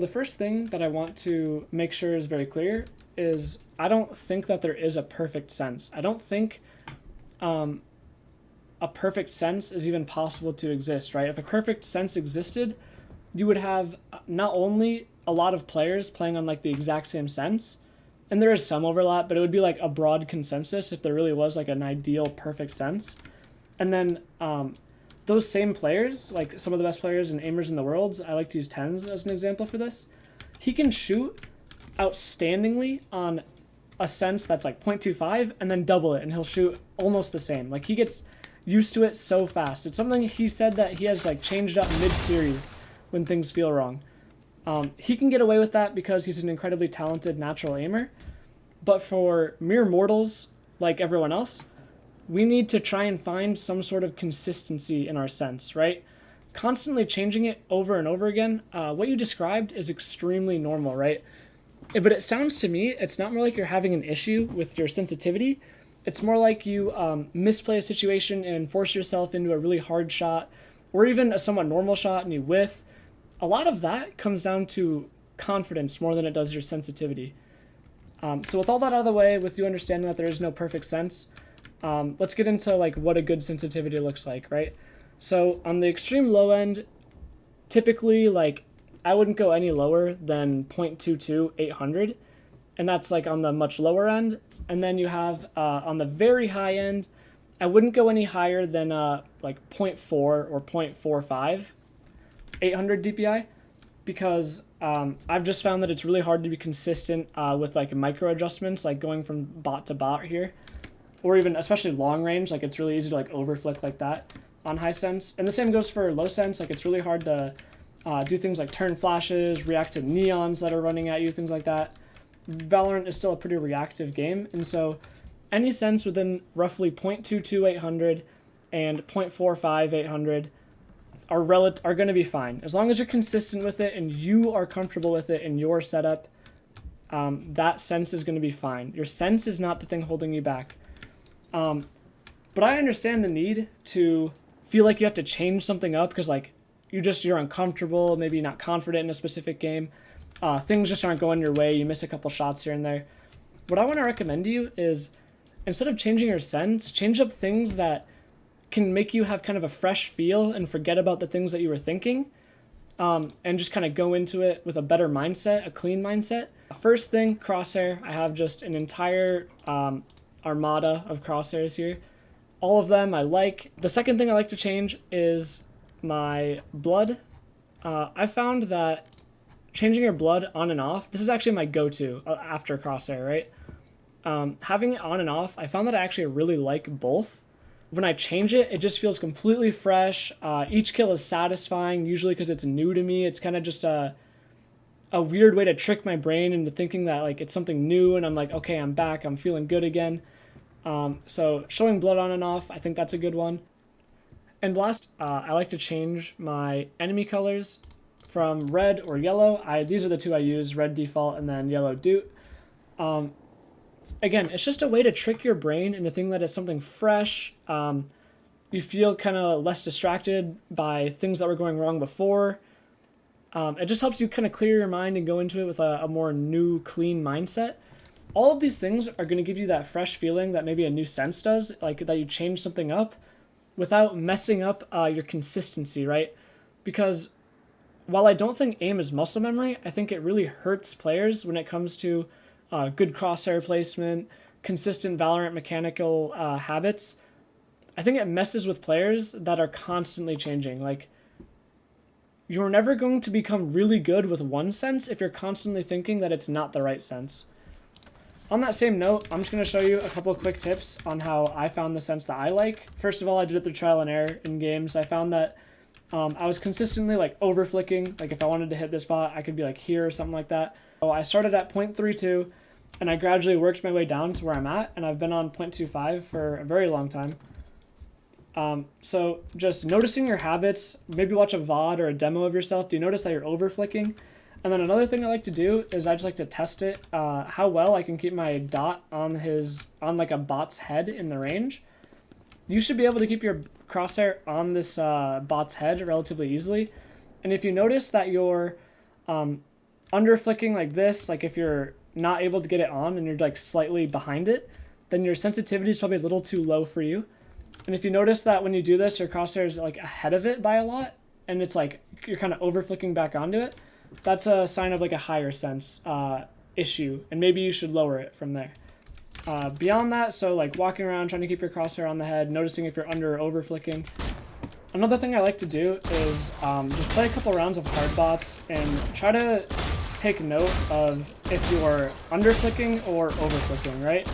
The first thing that I want to make sure is very clear is I don't think that there is a perfect sense. I don't think um, a perfect sense is even possible to exist, right? If a perfect sense existed, you would have not only a lot of players playing on like the exact same sense, and there is some overlap, but it would be like a broad consensus if there really was like an ideal perfect sense. And then those same players, like some of the best players and aimers in the world, I like to use TenZ as an example for this. He can shoot outstandingly on a sense that's like 0.25 and then double it, and he'll shoot almost the same. Like he gets used to it so fast. It's something he said that he has like changed up mid-series when things feel wrong. He can get away with that because he's an incredibly talented natural aimer. But for mere mortals like everyone else, we need to try and find some sort of consistency in our sense, right? Constantly changing it over and over again, what you described is extremely normal, right? But it sounds to me, it's not more like you're having an issue with your sensitivity. It's more like you misplay a situation and force yourself into a really hard shot, or even a somewhat normal shot and you whiff. A lot of that comes down to confidence more than it does your sensitivity. So with all that out of the way, with you understanding that there is no perfect sense, let's get into like what a good sensitivity looks like, right? So on the extreme low end, typically like I wouldn't go any lower than 0.22 800, and that's like on the much lower end. And then you have on the very high end, I wouldn't go any higher than like zero point 0.4 or 0.45 800 DPI, because I've just found that it's really hard to be consistent with like micro adjustments, like going from bot to bot here, or even especially long range. Like it's really easy to like overflick like that on high sense. And the same goes for low sense. Like it's really hard to do things like turn flashes, react to neons that are running at you, things like that. Valorant is still a pretty reactive game, and so any sense within roughly 0.22 800 and 0.45 800 are going to be fine as long as you're consistent with it and you are comfortable with it in your setup. That sense is going to be fine. Your sense is not the thing holding you back. But I understand the need to feel like you have to change something up because like you're uncomfortable, maybe you're not confident in a specific game. Things just aren't going your way. You miss a couple shots here and there. What I want to recommend to you is instead of changing your sense, change up things that can make you have kind of a fresh feel and forget about the things that you were thinking, and just kind of go into it with a better mindset, a clean mindset. First thing, crosshair. I have just an entire armada of crosshairs here. All of them I like. The second thing I like to change is my blood. I found that changing your blood on and off, this is actually my go-to after crosshair, right? Having it on and off, I found that I actually really like both. When I change it, it just feels completely fresh. Each kill is satisfying, usually because it's new to me. It's kind of just a weird way to trick my brain into thinking that like it's something new, and I'm like, okay, I'm back, I'm feeling good again. So showing blood on and off, I think that's a good one. And last, I like to change my enemy colors from red or yellow. These are the two I use, red default and then yellow doot. Again, it's just a way to trick your brain into thinking that it's something fresh. You feel kind of less distracted by things that were going wrong before. It just helps you kind of clear your mind and go into it with a more new, clean mindset. All of these things are going to give you that fresh feeling that maybe a new sense does, like that you change something up without messing up your consistency, right? Because while I don't think aim is muscle memory, I think it really hurts players when it comes to good crosshair placement, consistent Valorant mechanical habits. I think it messes with players that are constantly changing. Like, you're never going to become really good with one sense if you're constantly thinking that it's not the right sense. On that same note, I'm just going to show you a couple of quick tips on how I found the sense that I like. First of all, I did it through trial and error in games. I found that I was consistently like over flicking. Like if I wanted to hit this spot, I could be like here or something like that. So I started at 0.32 and I gradually worked my way down to where I'm at, and I've been on 0.25 for a very long time. So just noticing your habits, maybe watch a VOD or a demo of yourself. Do you notice that you're over flicking? And then another thing I like to do is I just like to test it, how well I can keep my dot on like a bot's head in the range. You should be able to keep your crosshair on this bot's head relatively easily. And if you notice that you're under flicking like this, like if you're not able to get it on and you're like slightly behind it, then your sensitivity is probably a little too low for you. And if you notice that when you do this, your crosshair is like ahead of it by a lot, and it's like you're kind of over flicking back onto it, that's a sign of like a higher sense issue, and maybe you should lower it from there. Beyond that, so like walking around, trying to keep your crosshair on the head, noticing if you're under or over flicking. Another thing I like to do is just play a couple rounds of hard bots and try to take note of if you're under flicking or over flicking, right?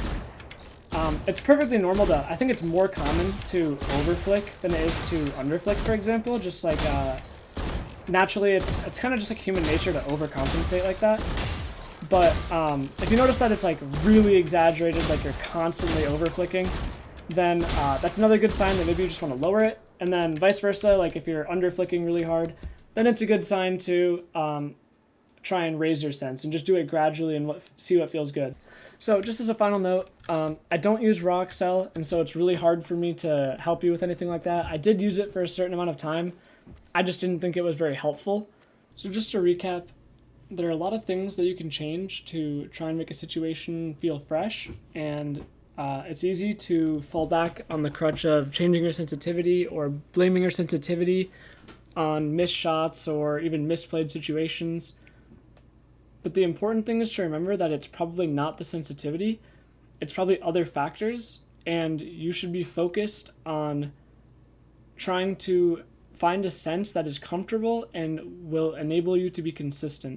It's perfectly normal to, I think it's more common to over flick than it is to under flick, for example. Just like naturally, it's kind of just like human nature to overcompensate like that. But if you notice that it's like really exaggerated, like you're constantly over flicking, then that's another good sign that maybe you just want to lower it. And then vice versa, like if you're under flicking really hard, then it's a good sign to try and raise your sense and just do it gradually and see what feels good. So just as a final note, I don't use raw Excel, and so it's really hard for me to help you with anything like that. I did use it for a certain amount of time. I just didn't think it was very helpful. So just to recap, there are a lot of things that you can change to try and make a situation feel fresh, and it's easy to fall back on the crutch of changing your sensitivity or blaming your sensitivity on missed shots or even misplayed situations. But the important thing is to remember that it's probably not the sensitivity, it's probably other factors, and you should be focused on trying to find a sense that is comfortable and will enable you to be consistent.